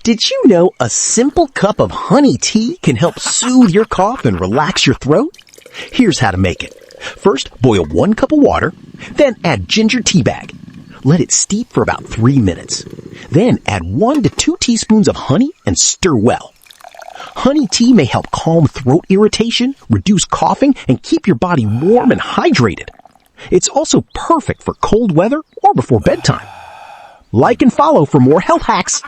Did you know a simple cup of honey tea can help soothe your cough and relax your throat? Here's how to make it. First, boil 1 cup of water, then add ginger tea bag. Let it steep for about 3 minutes. Then add 1 to 2 teaspoons of honey and stir well. Honey tea may help calm throat irritation, reduce coughing, and keep your body warm and hydrated. It's also perfect for cold weather or before bedtime. Like and follow for more health hacks.